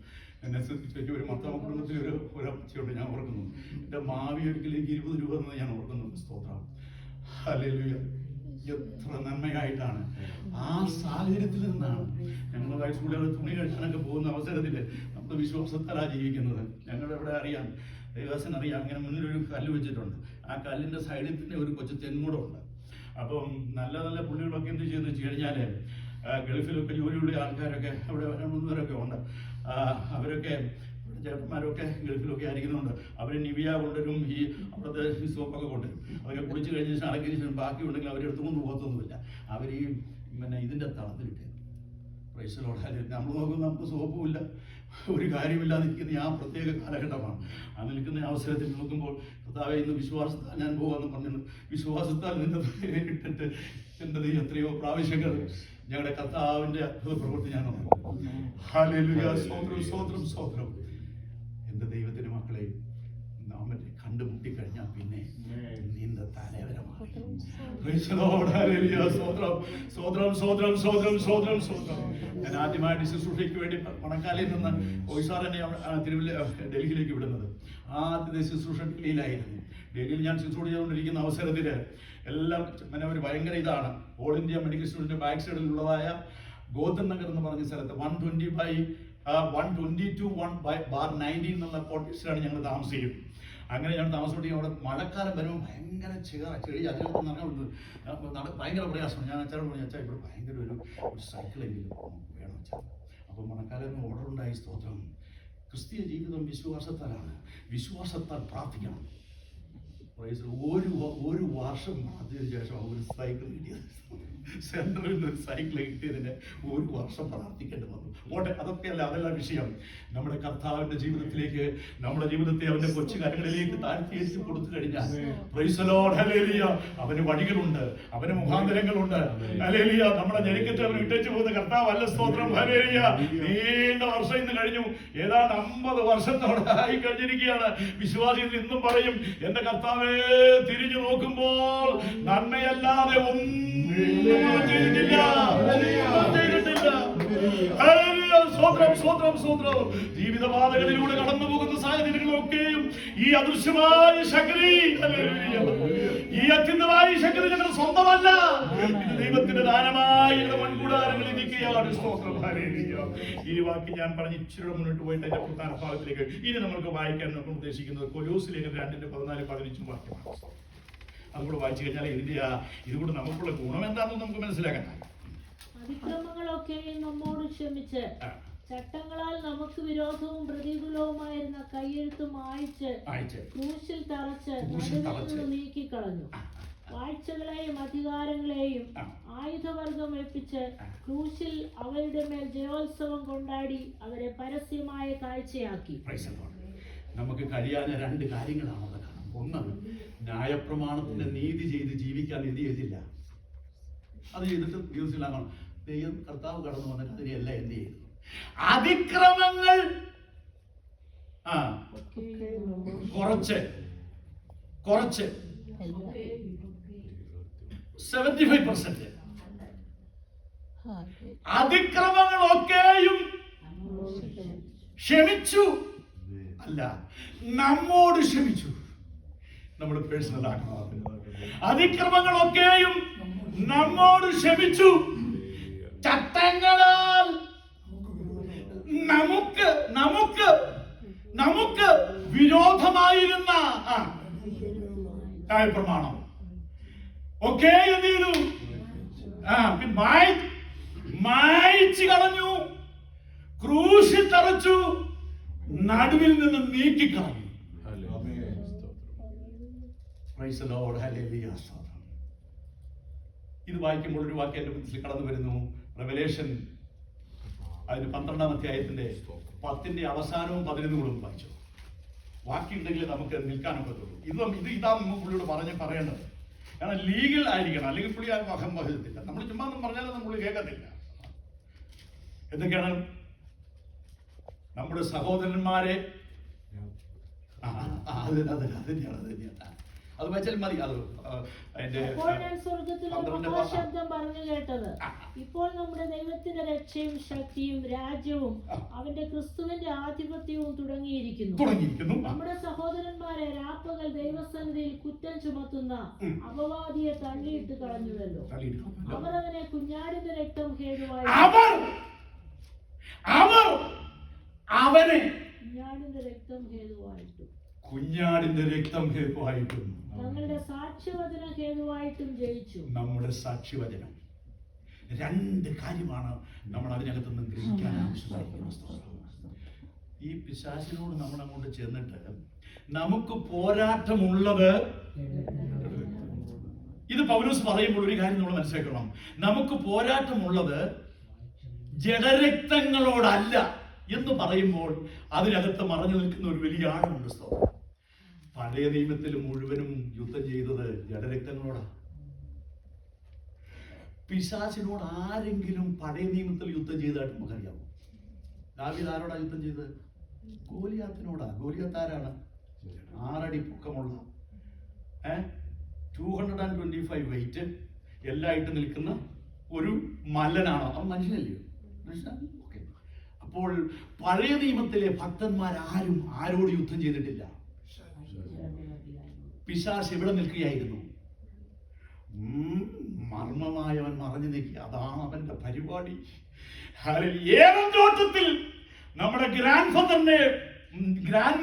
Speaker 1: എന്നെ ശ്രദ്ധിച്ചു ഒരു മൊത്തം കുടുംബത്തിൽ ഒരു അപ്പച്ചയുണ്ട്, ഞാൻ ഓർക്കുന്നു. എൻ്റെ മാവി ഒരിക്കലേക്ക് 20 രൂപ എന്ന് ഞാൻ ഓർക്കുന്നുണ്ട്. സ്തോത്രം, ഹല്ലേലൂയ. എത്ര നന്മയായിട്ടാണ് ആ സാഹചര്യത്തിൽ നിന്നാണ് ഞങ്ങൾ വയസ്സുകൂടെ തുണി കഴിക്കാനൊക്കെ പോകുന്ന അവസരത്തിൽ നമ്മൾ വിശ്വാസത്താലാ ജീവിക്കുന്നത്. ഞങ്ങളുടെ ഇവിടെ അറിയാം, ദേവദാസൻ അറിയാം, ഇങ്ങനെ മുന്നിലൊരു കല്ല് വെച്ചിട്ടുണ്ട്. ആ കല്ലിൻ്റെ സൈഡിൽ തന്നെ ഒരു കൊച്ചു തെങ്ങൂടുണ്ട്. അപ്പം നല്ല നല്ല പുള്ളികളൊക്കെ എന്ത് ചെയ്യുന്നു വെച്ച് കഴിഞ്ഞാൽ ഗൾഫിലൊക്കെ ജോലിയുള്ള ആൾക്കാരൊക്കെ അവിടെ വരവരൊക്കെ ഉണ്ട്. അവരൊക്കെ ചേട്ടന്മാരൊക്കെ ഗൾഫിലൊക്കെ ആയിരിക്കുന്നുണ്ട്. അവർ നിവിയ കൊണ്ടുവരും, ഈ അവിടുത്തെ സോപ്പൊക്കെ കൊണ്ടുവരും. അതൊക്കെ കുടിച്ച് കഴിഞ്ഞ ശേഷം അടക്കിയ ശേഷം ബാക്കി ഉണ്ടെങ്കിൽ അവരെടുത്തുകൊണ്ട് പോകത്തൊന്നുമില്ല. അവർ ഈ ഇതിൻ്റെ തളത്തിലിട്ട് പ്രൈസ് ദി ലോർഡ്. നമ്മൾ നോക്കുമ്പോൾ നമുക്ക് സോപ്പുമില്ല, ഒരു കാര്യമില്ലാതെ നിൽക്കുന്ന ആ പ്രത്യേക കാലഘട്ടമാണ്. ആ നിൽക്കുന്ന അവസരത്തിൽ നോക്കുമ്പോൾ കർത്താവേ ഇന്ന് വിശ്വാസത്താൽ ഞാൻ പോകാമെന്ന് പറഞ്ഞു. വിശ്വാസത്താൽ നിന്റെ ഇട്ടിട്ട് എൻ്റെ എത്രയോ പ്രാവശ്യങ്ങൾ ഞങ്ങളുടെ കർത്താവിൻ്റെ അത്ഭുത പ്രവൃത്തി ഞാൻ നോക്കും. ഹല്ലേലൂയ, സ്തോത്രം, സ്തോത്രം, സ്തോത്രം. എൻ്റെ ദൈവത്തിൻ്റെ മക്കളെ നാം കണ്ടുമുട്ടിക്കഴിഞ്ഞാൽ പിന്നെ നീന്ത തലവരമാണ്. ഞാൻ ആദ്യമായിട്ട് ശുശ്രൂഷയ്ക്ക് വേണ്ടി മണക്കാലയിൽ നിന്ന് ഓയിസാറിനെ ഡൽഹിയിലേക്ക് വിടുന്നത്. ആദ്യത്തെ ശുശ്രൂഷ ഡൽഹിയിലായിരുന്നു. ഡൽഹിയിൽ ഞാൻ ശുശ്രൂഷ ചെയ്തുകൊണ്ടിരിക്കുന്ന അവസരത്തിൽ എല്ലാം അവർ ഭയങ്കര ഇതാണ്. All India medical student back സൈഡിലുള്ളതായ ഗോതൻ നഗർ എന്ന് പറഞ്ഞ സ്ഥലത്ത് 122/1/19 എന്നുള്ള കോട്ടേഴ്സിലാണ് ഞങ്ങൾ താമസിക്കുന്നത്. അങ്ങനെ ഞങ്ങൾ താമസിച്ചിട്ട് അവിടെ മഴക്കാലം വരുമ്പോൾ ഭയങ്കര ചെളി, അതിനകത്ത് നടക്കാൻ ഭയങ്കര പ്രയാസമാണ്. ഞാൻ അച്ഛനോട് പറഞ്ഞു, അച്ഛാ ഇവിടെ ഭയങ്കര ഒരു സൈക്കിളെങ്കിലും വേണം അച്ഛാ. അപ്പോൾ മഴക്കാലം ഓർഡർ ഉണ്ടായി. സ്തോത്രം. ക്രിസ്തീയ ജീവിതം വിശ്വാസത്താലാണ്. വിശ്വാസത്താൽ പ്രാർത്ഥിക്കണം. ഒരു വർഷം പ്രാർത്ഥിച്ചതിന് ശേഷം ഒരു സൈക്കിൾ കിട്ടിയത്. സെൻട്രലിൽ നിന്ന് ഒരു സൈക്കിൾ കിട്ടിയതിന് ഒരു വർഷം പ്രാർത്ഥിക്കേണ്ടി വന്നു. ഓട്ടെ, അതൊക്കെയല്ല, അതെല്ലാം വിഷയം. നമ്മുടെ കർത്താവിന്റെ ജീവിതത്തിലേക്ക്, നമ്മുടെ ജീവിതത്തെ അവന്റെ കൊച്ചു കാര്യങ്ങളിലേക്ക് താഴ്ത്തിയേച്ച് കൊടുത്തു കഴിഞ്ഞാൽ പ്രൈസ് ദി ലോർഡ്, ഹല്ലേലൂയ, അവന് വഴികളുണ്ട്, അവന് മുഖാന്തരങ്ങളുണ്ട്. ഹല്ലേലൂയ. നമ്മളെ ജനിക്കറ്റ് അവന് ഇട്ടേച്ചു പോകുന്ന കർത്താവല്ല. സ്തോത്രം, ഹല്ലേലൂയ. നീണ്ട വർഷം ഇന്ന് കഴിഞ്ഞു, ഏതാണ്ട് 50 വർഷത്തോടെ ആയി കഴിഞ്ഞിരിക്കുകയാണ്. വിശ്വാസികൾ ഇന്നും പറയും, എന്റെ കർത്താവേ തിരിഞ്ഞു നോക്കുമ്പോൾ നന്മയല്ലാതെ ഒന്നും ചെയ്തിട്ടില്ല. ജീവിതപാതകളിലൂടെ കടന്നു പോകുന്ന സാഹചര്യങ്ങളൊക്കെയും ഈ അദൃശ്യമായ ശക്തി, ഈ അത്യന്തമായ ശക്തി ഞങ്ങൾ സ്വന്തമല്ല, ഇത് ദൈവത്തിന്റെ ദാനമായി മൺകൂടാരങ്ങളിൽ നിൽക്കുകയാണ്. സ്തോത്രം, ഹല്ലേലൂയ. ഈ വാക്ക് ഞാൻ പറഞ്ഞ് ഇച്ചിരി മുന്നോട്ട് പോയിട്ട് അതിന്റെ പ്രധാന ഭാഗത്തിലേക്ക് ഇനി നമ്മൾക്ക് വായിക്കാൻ നമ്മൾ ഉദ്ദേശിക്കുന്നത് കൊലോസിലേക്ക് 2:14-15 വാക്യമാണ്. അതുകൂടെ വായിച്ചു കഴിഞ്ഞാൽ ഇതുകൊണ്ട് നമുക്കുള്ള ഗുണം എന്താണെന്ന് നമുക്ക് മനസ്സിലാക്കാൻ.
Speaker 3: അതിക്രമങ്ങളൊക്കെയും നമ്മോട് ക്ഷമിച്ച് ചട്ടങ്ങളാൽ നമുക്ക് വിരോധവും പ്രതികൂലവുമായിരുന്ന കയ്യെഴുത്ത് മായ്ച്ച് ക്രൂശിൽ തറച്ച് നടുവിൽ നീക്കിക്കളഞ്ഞു. വാഴ്ചകളെയും അധികാരങ്ങളെയും ആയുധവർഗം ഏൽപ്പിച്ച് ക്രൂശിൽ അവരുടെ മേൽ ജയോത്സവം കൊണ്ടാടി അവരെ പരസ്യമായ കാഴ്ചയാക്കി.
Speaker 1: നമുക്ക് കഴിയാതെ 2 കാര്യങ്ങളാണ് അവിടെ കാണാം. ഒന്ന്, ന്യായപ്രമാണത്തിന്റെ നീതി ചെയ്ത് ജീവിക്കാൻ നീതി ചെയ്തില്ല. അത് ചെയ്തിട്ട് ദിവസത്തിലാകണം. ദൈവം കർത്താവ് കടന്നു വന്നിട്ട് അതിനെല്ലാം എന്ത് ചെയ്തു? അതിക്രമങ്ങൾ കുറച്ച് 75% അതിക്രമങ്ങളൊക്കെയും ക്ഷമിച്ചു. അല്ല, നമ്മോട് ക്ഷമിച്ചു. നമ്മുടെ പേഴ്സണൽ ആത്മാവ് അതിക്രമങ്ങളൊക്കെയും നമ്മോട് ക്ഷമിച്ചു. ചട്ടങ്ങളാൽ നമുക്ക് വിരോധമായിരുന്ന പ്രമാണം ഒക്കെ എന്ത് ചെയ്തു? മായ്ച്ചു കളഞ്ഞു, ക്രൂശിൽ തറച്ചു, നടുവിൽ നിന്ന് നീക്കിക്കളഞ്ഞു. Praise the lord, hallelujah. ഇത് വായിക്കുമ്പോൾ ഒരു വാക്യം എന്റെ മനസ്സിൽ കടന്നു വരുന്നു. റെവലേഷൻ അതിന് 12-ാം അധ്യായത്തിന്റെ 10-ന്റെ അവസാനവും 11 വായിച്ചു. വാക്കിയുണ്ടെങ്കിൽ നമുക്ക് നിൽക്കാനൊക്കെ തോന്നും. ഇതാ നമുക്ക് പുള്ളിയോട് പറയേണ്ടത്. കാരണം ലീഗൽ ആയിരിക്കണം, അല്ലെങ്കിൽ പുള്ളി ആ അഹം വഹിക്കത്തില്ല. നമ്മൾ ചുമ്മാ പറഞ്ഞാലും നമ്മൾ കേൾക്കത്തില്ല. എന്തൊക്കെയാണ്? നമ്മുടെ സഹോദരന്മാരെ അത് തന്നെയാണ്. അത് വെച്ചാൽ മതി. അത് അതിന്റെ
Speaker 3: അപ്പോൾ ഞാൻ സ്വർഗ്ഗത്തിൽ ഒരു മഹാശബ്ദം പറഞ്ഞു കേട്ടത്, ഇപ്പോൾ നമ്മുടെ ദൈവത്തിന്റെ രക്ഷയും ശക്തിയും രാജ്യവും അവന്റെ ക്രിസ്തുവിന്റെ ആധിപത്യവും തുടങ്ങിയിരിക്കുന്നു. നമ്മുടെ സഹോദരന്മാരെ രാപ്പകൽ ദൈവസന്നിധിയിൽ കുറ്റം ചുമത്തുന്ന അപവാദിയെ തള്ളിയിട്ട് കളഞ്ഞുവല്ലോ. അവർ അവനെ കുഞ്ഞാടിന്റെ രക്തം ഹേതുവായി
Speaker 1: കുഞ്ഞാടിന്റെ രക്തം ഹേതുവായിട്ടും
Speaker 3: തങ്ങളുടെ സാക്ഷ്യവചനം ഹേതുവായിട്ടും ജയിച്ചു.
Speaker 1: നമ്മുടെ സാക്ഷ്യവചനം രണ്ട് കാര്യമാണ് നമ്മൾ അതിനകത്ത് നിന്ന് ഗ്രഹിക്കാൻ ആവശ്യമായിരിക്കുന്നത്. ഈ പിശാചിനോട് നമ്മൾ അങ്ങോട്ട് ചെന്നിട്ട് നമുക്ക് പോരാട്ടമുള്ളത്, ഇത് പൗലോസ് പറയുമ്പോൾ ഒരു കാര്യം നമ്മൾ മനസ്സിലാക്കണം. നമുക്ക് പോരാട്ടമുള്ളത് ജഡരക്തങ്ങളോടല്ല എന്ന് പറയുമ്പോൾ അതിനകത്ത് മറഞ്ഞു നിൽക്കുന്ന ഒരു വലിയ ആഴമുണ്ട്. പഴയ നിയമത്തിൽ മുഴുവനും യുദ്ധം ചെയ്തത് ജഡരക്തങ്ങളോടാണ്. പിശാചിനോട് ആരെങ്കിലും പഴയ നിയമത്തിൽ യുദ്ധം ചെയ്തതായിട്ട് നമുക്കറിയാമോ? ദാവീദ് ആരോടാ യുദ്ധം ചെയ്തത്? ഗോലിയാത്തിനോടാ. ഗോലിയാത്ത് ആരാണ്? 6 അടി പൊക്കമുള്ള 225 വെയിറ്റ് എല്ലായിട്ട് നിൽക്കുന്ന ഒരു മല്ലനാണ്. അവൻ മനുഷ്യനല്ലയോ? ഓക്കെ. അപ്പോൾ പഴയ നിയമത്തിലെ ഭക്തന്മാരാരും ആരോട് യുദ്ധം ചെയ്തിട്ടില്ല. പിശാച് എവിടെ നിൽക്കുകയായിരുന്നു? മർമ്മമായവൻ മറഞ്ഞു നിൽക്കുക. അതാണ് അവന്റെ പരിപാടി. ഏവൻ തോട്ടത്തിൽ നമ്മുടെ ഗ്രാൻഡ്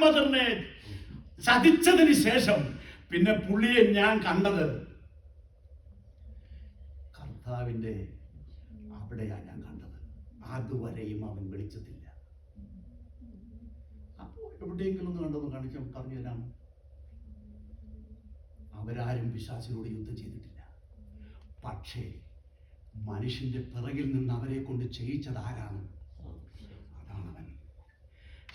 Speaker 1: മദറിനെ ചതിച്ചതിന് ശേഷം പിന്നെ പുള്ളിയെ ഞാൻ കണ്ടത് കർത്താവിന്റെ അവിടെയാണ് ഞാൻ കണ്ടത്. അതുവരെയും അവൻ വിളിച്ചതില്ല. അപ്പോൾ എവിടെയെങ്കിലും ഒന്ന് കണ്ടൊന്ന് പറഞ്ഞു തരാം. അവരാരും പിശാചിനോട് യുദ്ധം ചെയ്തിട്ടില്ല. പക്ഷേ മനുഷ്യന്റെ പിറകിൽ നിന്ന് അവരെ കൊണ്ട് ചെയ്യിച്ചത് ആരാണ്? അതാണ് അവൻ.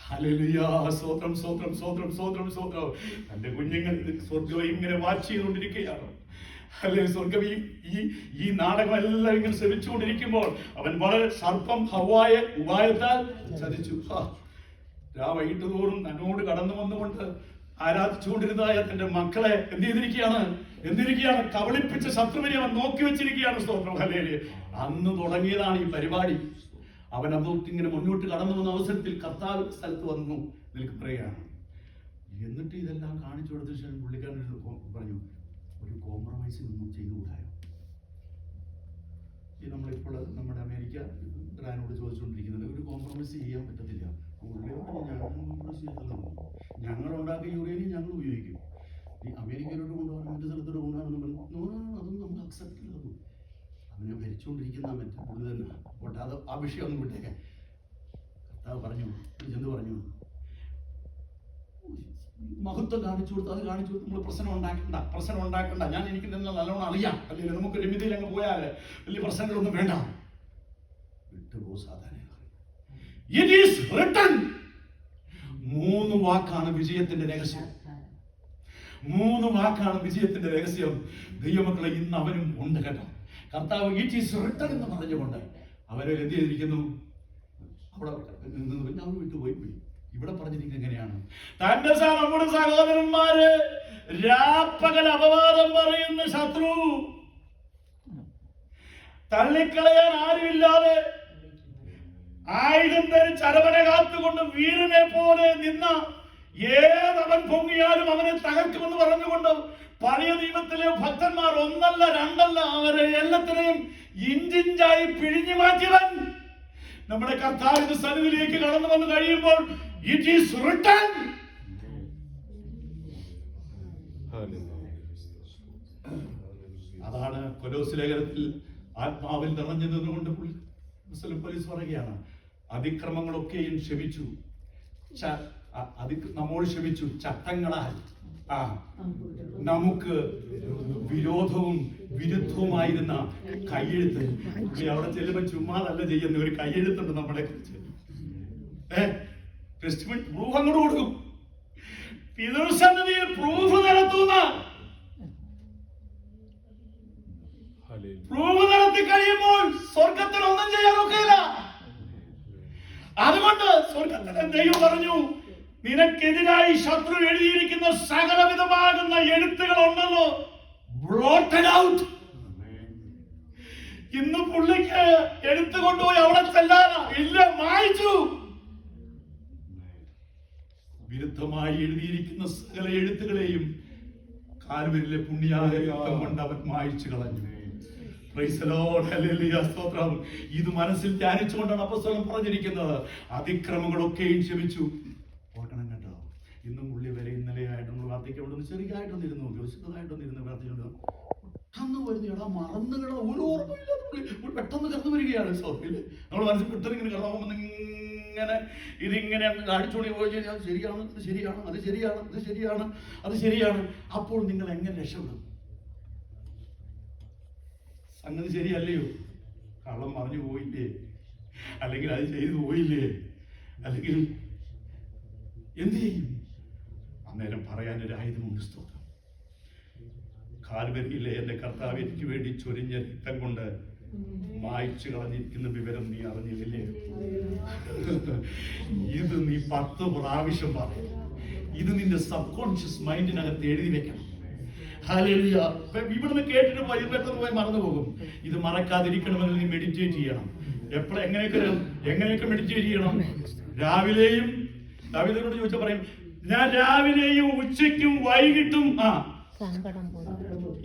Speaker 1: ഹല്ലേലൂയ. സ്തോത്രം സ്തോത്രം സ്തോത്രം സ്തോത്രം സ്തോത്രം. തന്റെ കുഞ്ഞുങ്ങൾ സ്വർഗ്ഗം ഇങ്ങനെ വാച്ച് ചെയ്തുകൊണ്ടിരിക്കുകയാണ്. അല്ലെ, സ്വർഗ്ഗം ഈ നാടകമെല്ലാം ഇങ്ങനെ ശ്രമിച്ചുകൊണ്ടിരിക്കുമ്പോൾ അവൻ വളരെ സർപ്പം ഹവ്വായെ ഉപായത്താൽ ചതിച്ചു. വൈകിട്ട് തോറും തന്നോട് കടന്നു വന്നുകൊണ്ട് ആരാധിച്ചുകൊണ്ടിരുന്നതായ തന്റെ മക്കളെ എന്തിരിക്കുകയാണ്? കബളിപ്പിച്ച ശത്രുവിനെ അവൻ നോക്കി വെച്ചിരിക്കുകയാണ്. സ്തോത്രം. ഹല്ലേലൂയ. അന്ന് തുടങ്ങിയതാണ് ഈ പരിപാടി. അവൻ അതോട്ട് ഇങ്ങനെ മുന്നോട്ട് കടന്നു വന്ന അവസരത്തിൽ കർത്താവ് സ്ഥലത്ത് വന്നു നിൽക്കുകയാണ്. എന്നിട്ട് ഇതെല്ലാം കാണിച്ചു കൊടുത്ത ശേഷം പുള്ളിക്കാരൻ പറഞ്ഞു, ഒരു കോംപ്രമൈസ് ഒന്നും ചെയ്തുകൂടായോ? ഈ നമ്മളിപ്പോൾ നമ്മുടെ അമേരിക്ക ബ്രാനോട് ചോദിച്ചുകൊണ്ടിരിക്കുന്നത് ഒരു കോംപ്രമൈസ് ചെയ്യാൻ പറ്റത്തില്ല. ഞങ്ങൾ ഉണ്ടാക്കിയ യുറേനിയം ഞങ്ങൾ ഉപയോഗിക്കും. ഈ അമേരിക്കയിലോട്ട് കൊണ്ടുപോകാൻ മറ്റു സ്ഥലത്തോട്ട് കൊണ്ടുപോകാൻ അതൊന്നും നമുക്ക് അക്സെപ്റ്റ് ഇല്ലായിരുന്നു. അവനെ ഭരിച്ചുകൊണ്ടിരിക്കുന്ന മറ്റേ പുള്ളി തന്നെ പോട്ടെ, അത് ആ വിഷയം ഒന്നും വിട്ടേക്കാൻ. കർത്താവ് പറഞ്ഞു, എന്ത് പറഞ്ഞു? മഹത്വം കാണിച്ചു കൊടുത്ത് അത് കാണിച്ചു കൊടുത്ത് നമ്മൾ പ്രശ്നം ഉണ്ടാക്കണ്ട. എനിക്ക് തന്നെ നല്ലോണം അറിയാം. അല്ലെങ്കിൽ നമുക്ക് രമ്യതയിൽ അങ്ങ് പോയാൽ വലിയ പ്രശ്നങ്ങളൊന്നും വേണ്ട. വിട്ടുപോ. സാധാരണ ഇറ്റ് ഈസ് റിട്ടൺ. 3 വാക്കാണ് വിജയത്തിന്റെ രഹസ്യം. 3 വാക്കാണ് വിജയത്തിന്റെ രഹസ്യം. ദൈവമക്കളെ, ഇന്ന് അവനും ഉണ്ട് കേട്ടോ. കർത്താവ് ഇറ്റ് ഈസ് റിട്ടൺ എന്ന് പറഞ്ഞുകൊണ്ട് അവരെ എന്ത് ചെയ്തിരിക്കുന്നു? അവിടെ അവർ വിട്ടുപോയി. ഇവിടെ പറഞ്ഞിരിക്കുന്നത് എങ്ങനെയാണ്? തന്റെ നമ്മുടെ സഹോദരന്മാര് രാപ്പകൽ അപവാദം പറയുന്ന ശത്രു തള്ളിക്കളയാൻ ആരുമില്ലാതെ ആയുധം ധരിച്ച് അരവനെ കാത്തുകൊണ്ട് വീരനെ പോലെ നിന്ന ഏതവൻ പൊങ്ങിയാലും അവനെ തകർക്കുമെന്ന് പറഞ്ഞുകൊണ്ട് പഴയ നിയമത്തിലെ ഭക്തന്മാർ 1 അല്ല 2 അല്ല അവരെ എല്ലാത്തിനെയും ഇഞ്ചിഞ്ചായി പിഴിഞ്ഞു മാറ്റിയവൻ നമ്മുടെ കർത്താവിന്റെ സന്നിധിയിലേക്ക് കടന്നു വന്ന് കഴിയുമ്പോൾ ഇറ്റ് ഈസ് റിട്ടൺ. അതാണ് കൊലോസ്യ ലേഖനത്തിൽ ആത്മാവിൽ നിറഞ്ഞു നിന്നുകൊണ്ട് പോലീസ് പറയുകയാണ്, അതിക്രമങ്ങളൊക്കെയും ക്ഷമിച്ചു, നമ്മോട് ക്ഷമിച്ചു, ചട്ടങ്ങളാൽ നമുക്ക് വിരോധവും വിരുദ്ധവുമായിരുന്ന കയ്യെഴുത്ത്. അവിടെ ചെല്ലുമ്പോൾ ചുമ്മാതല്ല ചെയ്യുന്ന ഒരു കയ്യെഴുത്തുണ്ട് നമ്മളെ കുറിച്ച്. ടെസ്റ്റ്മെന്റ് പ്രൂഫ് അങ്ങോട്ട് കൊടുക്കും. പിതൃസന്നിധിയിൽ പ്രൂഫ് നടത്തുന്ന പ്രൂഫ് നടത്തി കഴിയുമ്പോൾ സ്വർഗത്തിൽ ഒന്നും ചെയ്യാൻ ഒക്കെയില്ല. അതുകൊണ്ട് സ്വർഗ്ഗത്തിലെ ദൈവം പറഞ്ഞു, നിനക്കെതിരായി ശത്രു എഴുതിയിരിക്കുന്ന സകലവിധമാകുന്ന എഴുത്തുകൾ ഉണ്ടല്ലോ, ബ്ലോട്ടഡ് ഔട്ട്. ഇന്ന് പുള്ളിക്ക് എടുത്തു കൊണ്ടുപോയി അവിടെ ചെല്ലാനാ ഇല്ല, മായ്ച്ചു. വിരുദ്ധമായി എഴുതിയിരിക്കുന്ന സകല എഴുത്തുകളെയും കാൽവരിയിലെ പുണ്യാഹം കൊണ്ട് അവൻ മായ്ച്ചു കളഞ്ഞു. Praise the Lord. Hallelujah. സ്തോത്രം. ഇത് മനസ്സിൽ ധ്യാനിച്ചുകൊണ്ടാണ് അപ്പോസ്തലൻ പറഞ്ഞിരിക്കുന്നത്, അതിക്രമങ്ങളൊക്കെയും ക്ഷമിച്ചു. ഓർക്കണം കേട്ടോ, ഇന്നും പുള്ളി വരെ ഇന്നലെയായിട്ട് നമ്മൾ പ്രാർത്ഥിക്കപ്പെടുന്നു, ചെറിയതായിട്ടൊന്നിരുന്നു, വിശുദ്ധമായിട്ടൊന്നിരുന്ന് പ്രാർത്ഥിച്ചുകൊണ്ട് പെട്ടെന്ന് വരുന്നേടാ, മറന്നു കിടന്ന ഒരു ഓർമ്മയില്ലാത്ത പുള്ളി പെട്ടെന്ന് കടന്നു വരികയാണ്. സോഫില് നമ്മൾ മനസ്സിൽ പെട്ടെന്ന് ഇങ്ങനെ കിടന്നു ഇങ്ങനെ ഇതിങ്ങനെ അടിച്ചോടി പോയി കഴിഞ്ഞാൽ അത് ശരിയാണ്, അത് ശരിയാണ്, അത് ശരിയാണ്, അത് ശരിയാണ്, അത് ശരിയാണ്. അപ്പോൾ നിങ്ങൾ എങ്ങനെ രക്ഷപ്പെടും? സംഗതി ശരിയല്ലയോ? കള്ളം പറഞ്ഞു പോയില്ലേ, അല്ലെങ്കിൽ അത് ചെയ്തു പോയില്ലേ, അല്ലെങ്കിൽ എന്ത് ചെയ്യും? അന്നേരം പറയാനൊരു ആയുധമുണ്ട്. സ്തോത്രം. കാൽവരിയിലെ എന്റെ കർത്താവ് എനിക്ക് വേണ്ടി ചൊരിഞ്ഞ രക്തം കൊണ്ട് മായ്ച്ചു കളഞ്ഞിരിക്കുന്ന വിവരം നീ അറിഞ്ഞില്ലേ? ഇത് നീ 10 പ്രാവശ്യം പറയും. ഇത് നിന്റെ സബ് കോൺഷ്യസ് മൈൻഡിനകത്ത് എഴുതി വെക്കണം. ഹല്ലേലൂയ. ഇവിടുന്ന് കേട്ടിട്ട് പോയി പെട്ടെന്ന് പോയി മറന്നു പോകും. ഇത് മറക്കാതിരിക്കണമെങ്കിൽ നീ മെഡിറ്റേറ്റ് ചെയ്യണം. എങ്ങനെയൊക്കെ മെഡിറ്റേറ്റ് ചെയ്യണം? രാവിലെയും, ദാവീദിനോട് ചോദിച്ചാൽ പറയും, ഞാൻ രാവിലെയും ഉച്ചയ്ക്കും വൈകിട്ടും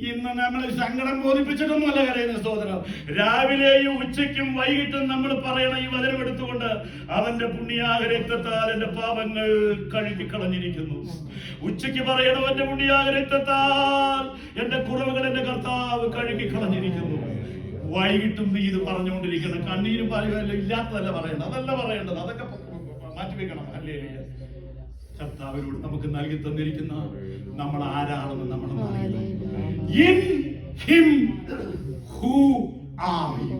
Speaker 1: ഇന്ന് നമ്മൾ സങ്കടം ബോധിപ്പിച്ചിട്ടൊന്നുമല്ല കരയുന്ന സ്തോത്രം. രാവിലെയും ഉച്ചയ്ക്കും വൈകിട്ടും നമ്മൾ പറയണ ഈ വചനം എടുത്തുകൊണ്ട്, അവന്റെ പുണ്യാഹ രക്തത്താൽ എന്റെ പാപങ്ങൾ കഴുകി കളഞ്ഞിരിക്കുന്നു. ഉച്ചയ്ക്ക് പറയണം, അവന്റെ പുണ്യാഹ രക്തത്താൽ എന്റെ കുറവുകൾ എന്റെ കർത്താവ് കഴുകി കളഞ്ഞിരിക്കുന്നു. വൈകിട്ടും നീ ഇത് പറഞ്ഞുകൊണ്ടിരിക്കണം. കണ്ണീരും പറയുമല്ല, ഇല്ലാത്തതല്ല പറയേണ്ടത്, അതല്ല പറയേണ്ടത്, അതൊക്കെ മാറ്റിവെക്കണം. അല്ലേ? കർത്താവിനോട് നമുക്ക് നൽകി തന്നിരിക്കുന്ന നമ്മൾ ആരാണെന്ന് നമ്മൾ In him who are you.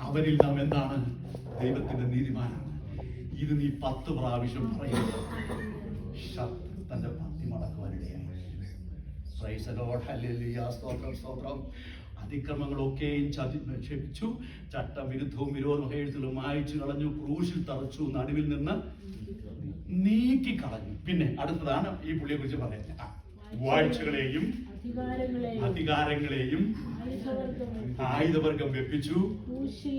Speaker 1: അവരിൽ നാം എന്താണ്? ദൈവത്തിന്റെ നീതിമാനാണ്. ഇത് നീ 10 പ്രാവശ്യം പറയുന്നത് ശത്രു തന്റെ പത്തി മടക്കുവാനിടയായി. Praise the Lord. Hallelujah. സ്തോത്രം, സ്തോത്രം. അതിക്രമങ്ങളൊക്കെയും ക്ഷമിച്ചു, ചട്ടവിരുദ്ധവും വിരോധവും എഴുത്തുകളും മായ്ച്ചു കളഞ്ഞു, ക്രൂശിൽ തറച്ചു, നടുവിൽ നിന്ന് നീക്കി കളഞ്ഞു. പിന്നെ അടുത്തതാണ് ഈ പുള്ളിയെ കുറിച്ച് പറയുന്നത്, വാഴ്ചകളെയും അധികാരങ്ങളെയും ആയുധവർഗം വെപ്പിച്ചു, ക്രൂശിൽ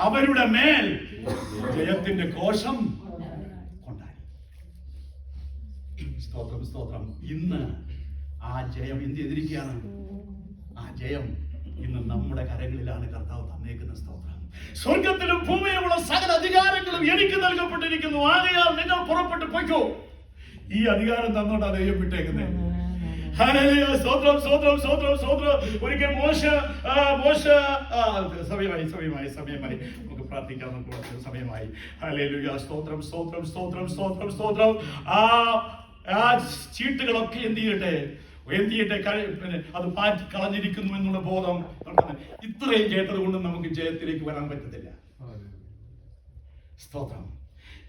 Speaker 1: അവരുടെ മേൽ ജയത്തിന്റെ കോശം കൊണ്ടാടി. സ്തോത്രം, സ്തോത്രം. ഇന്ന് ആ ജയം എന്ത് ചെയ്തിരിക്കുകയാണ്? ആ ജയം ഇന്ന് നമ്മുടെ കരങ്ങളിലാണ് കർത്താവ് തന്നേക്കുന്ന. സ്തോത്രം. സ്വർഗത്തിലും ഭൂമിയിലുമുള്ള സകല അധികാരങ്ങളും എനിക്ക് നൽകപ്പെട്ടിരിക്കുന്നു, ആകയാൽ നിങ്ങൾ പുറപ്പെട്ടു പോയിക്കോ. ഈ അധികാരം തന്നോട്ടാ ദൈവം വിട്ടേക്കുന്നത്. ഹല്ലേലൂയ. സ്തോത്രം, സ്തോത്രം, സ്തോത്രം, സ്തോത്രം. ഒരിക്കൽ മോശ സമയമായി നമുക്ക് പ്രാർത്ഥിക്കാൻ സമയമായി. ഹല്ലേലൂയ. സ്തോത്രം, സ്തോത്രം, സ്തോത്രം, സ്തോത്രം, സ്തോത്രം. ആ ചീട്ടുകളൊക്കെ എന്ത് ചെയ്യട്ടെ, അത് മാറ്റി കളഞ്ഞിരിക്കുന്നു എന്നുള്ള ബോധം. ഇത്രയും കേട്ടത് കൊണ്ട് നമുക്ക് ജയത്തിലേക്ക് വരാൻ പറ്റത്തില്ല. സ്തോത്രം.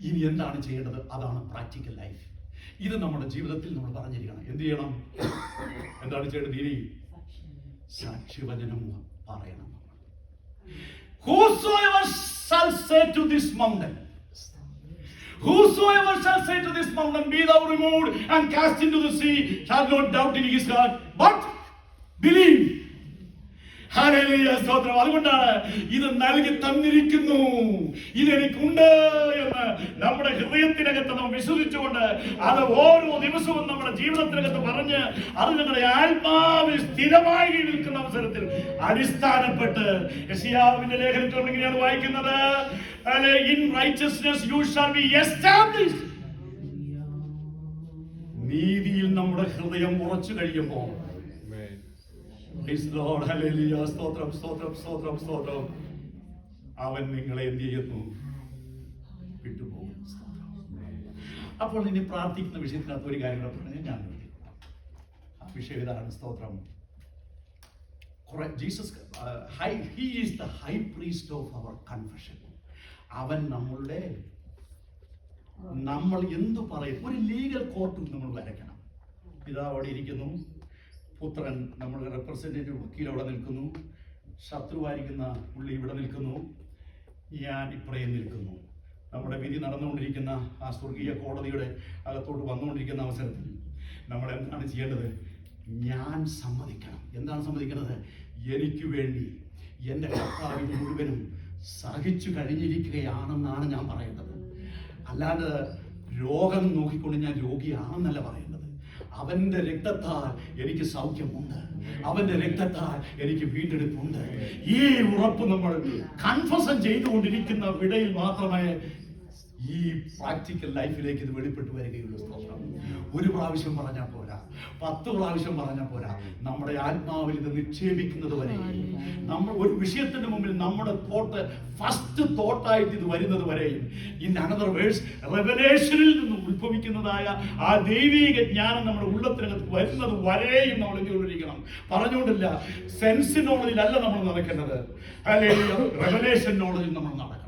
Speaker 1: ഇനി എന്താണ് ചെയ്യേണ്ടത്? അതാണ് പ്രാക്ടിക്കൽ ലൈഫ്. ഇത് നമ്മുടെ ജീവിതത്തിൽ നമ്മൾ പറഞ്ഞിരിക്കണം. എന്ത് ചെയ്യണം? എന്താണ് ചെയ്യേണ്ടത്? ഇനി സാക്ഷ്യവചനം പറയണം. Whosoever shall say to this mountain, whosoever shall say to this mountain, be thou removed and cast into the sea, shall not doubt in his heart, but believe. Hallelujah. സ്തോത്രം. അതുകൊണ്ടാണ് ഇത് നൽകി തന്നിരിക്കുന്നു, ഇതെനിക്കുണ്ട് എന്ന് നമ്മുടെ ഹൃദയത്തിനകത്ത് നാം വിശ്വസിച്ചുകൊണ്ട് അത് ഓരോ ദിവസവും നമ്മുടെ ജീവിതത്തിനകത്ത് പറഞ്ഞ് അത് ഞങ്ങളുടെ ആത്മാവിൽ സ്ഥിരമായി നിൽക്കുന്ന അവസരത്തിൽ അടിസ്ഥാനപ്പെട്ട് യെശയ്യാവിന്റെ ലേഖനത്തിൽ ഇങ്ങനെയാണ് വായിക്കുന്നത്, in righteousness you shall be established. നീതിയിൽ നമ്മുടെ ഹൃദയം ഉറച്ചു കഴിയുമ്പോൾ, സ്തോത്രം, സ്തോത്രം, സ്തോത്രം, സ്തോത്രം, അവൻ നിങ്ങളെ എന്ത് ചെയ്യുന്നു? വിട്ടുപോകും. അപ്പോൾ ഇനി പ്രാർത്ഥിക്കുന്ന വിഷയത്തിനകത്ത് ഒരു കാര്യം കൂടെ പറഞ്ഞാൽ ഞാൻ വിഷയം ഇതാണ്. സ്തോത്രം. Jesus he is the high priest of our confession. അവൻ നമ്മൾ എന്തു പറയും, ഒരു ലീഗൽ കോർട്ടിൽ നമ്മൾ വരയ്ക്കണം. പിതാവ് അവിടെ ഇരിക്കുന്നു, പുത്രൻ നമ്മുടെ റെപ്രസെന്റേറ്റീവ് വക്കീൽ അവിടെ നിൽക്കുന്നു, ശത്രുവായിരിക്കുന്ന പുള്ളി ഇവിടെ നിൽക്കുന്നു. ഞാൻ ഇപ്പറയെ നിൽക്കുന്നു. നമ്മുടെ വിധി നടന്നുകൊണ്ടിരിക്കുന്ന ആ സ്വർഗീയ കോടതിയുടെ അകത്തോട്ട് വന്നുകൊണ്ടിരിക്കുന്ന അവസരത്തിൽ നമ്മൾ എന്താണ് ചെയ്യേണ്ടത്? ഞാൻ സമ്മതിക്കണം. എന്താണ് സമ്മതിക്കുന്നത്? എനിക്ക് വേണ്ടി എൻ്റെ കർത്താവ് മുഴുവനും സഹിച്ചു കഴിഞ്ഞിരിക്കുകയാണെന്നാണ് ഞാൻ പറയേണ്ടത്. അല്ലാണ്ട് രോഗം നോക്കിക്കൊണ്ട് ഞാൻ രോഗിയാണെന്നല്ല പറയേണ്ടത്. അവന്റെ രക്തത്താൽ എനിക്ക് സൗഖ്യമുണ്ട്, അവന്റെ രക്തത്താൽ എനിക്ക് വീണ്ടെടുപ്പുണ്ട്. ഈ ഉറപ്പ് നമ്മൾ കൺഫഷൻ ചെയ്തുകൊണ്ടിരിക്കുന്ന വിടയിൽ മാത്രമേ ഈ പ്രാക്ടിക്കൽ ലൈഫിലേക്ക് ഇത് വെളിപ്പെട്ട് വരികയുള്ളൂ. സ്തോത്രം. ഒരു പ്രാവശ്യം പറഞ്ഞാൽ പോരാ, 10 പ്രാവശ്യം പറഞ്ഞാൽ പോരാ. നമ്മുടെ ആത്മാവിൽ ഇത് നിക്ഷേപിക്കുന്നത് വരെ, നമ്മൾ ഒരു വിഷയത്തിന്റെ മുമ്പിൽ നമ്മുടെ ഫസ്റ്റ് തോട്ടായിട്ട് ഇത് വരുന്നത് വരെയും, ഇൻ അനദർ വേഴ്സ് റെവലേഷനിൽ നിന്ന് ഉത്ഭവിക്കുന്നതായ ആ ദൈവിക ജ്ഞാനം നമ്മുടെ ഉള്ളത്തിനകത്ത് വരുന്നത് വരെയും നമ്മൾ എന്തുകൊണ്ടിരിക്കണം? പറഞ്ഞുകൊണ്ടില്ല, സെൻസ് നോളജിലല്ല നമ്മൾ നടക്കേണ്ടത്, അല്ലെങ്കിൽ റെവലേഷൻ നോളജിൽ നമ്മൾ നടക്കണം.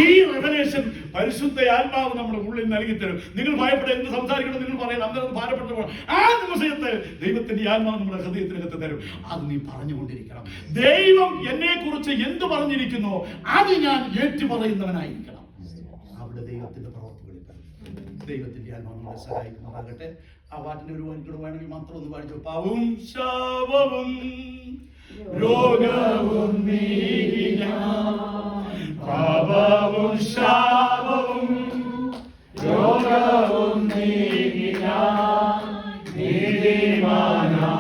Speaker 1: ഈ റെവലേഷൻ പരിശുദ്ധ ആത്മാവ് നമ്മുടെ ഉള്ളിൽ നൽകി തരും. നിങ്ങൾ ഭയപ്പെട്ട് എന്ത് സംസാരിക്കണം നിങ്ങൾ പറയണം, അന്നേരം ഭാരപ്പെട്ടപ്പോൾ ആ നിമിഷത്തെ ദൈവത്തിന്റെ ആത്മാവ് നമ്മുടെ ഹൃദയത്തിനകത്ത് തരും. അത് നീ പറഞ്ഞുകൊണ്ടിരിക്കണം. ദൈവം എന്നെ കുറിച്ച് എന്ത് പറഞ്ഞിരിക്കുന്നോ അത് ഞാൻ ഏറ്റു പറയുന്നവനായിരിക്കണം. അവിടെ ദൈവത്തിന്റെ പ്രവൃത്തി വെളിപ്പെടും. ദൈവത്തിന്റെ ആത്മാവ് നമ്മളെ സഹായിക്കുന്നതാകട്ടെ. ആ പാട്ടിന്റെ ഒരു വരികൾ വേണമെങ്കിൽ മാത്രം ഒന്ന് പാടിച്ചു. പാവവും ശാപവും രോഗവും നീങ്ങി പാപവും ശാപവും രോഗവും നീങ്ങി നീതിമാനാകുവാൻ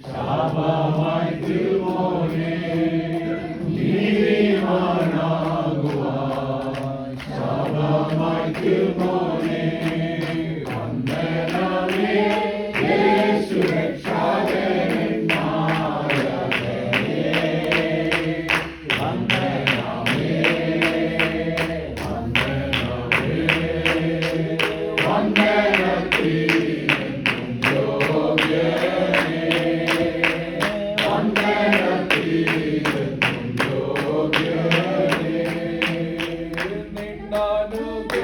Speaker 1: ശാപമായി തീർന്നോനേ, നീതിമാനാകുവാൻ ശാപമായി തീർന്നോനേ, വന്ദനമേ യേശു രക്ഷകൻ.
Speaker 5: Nanu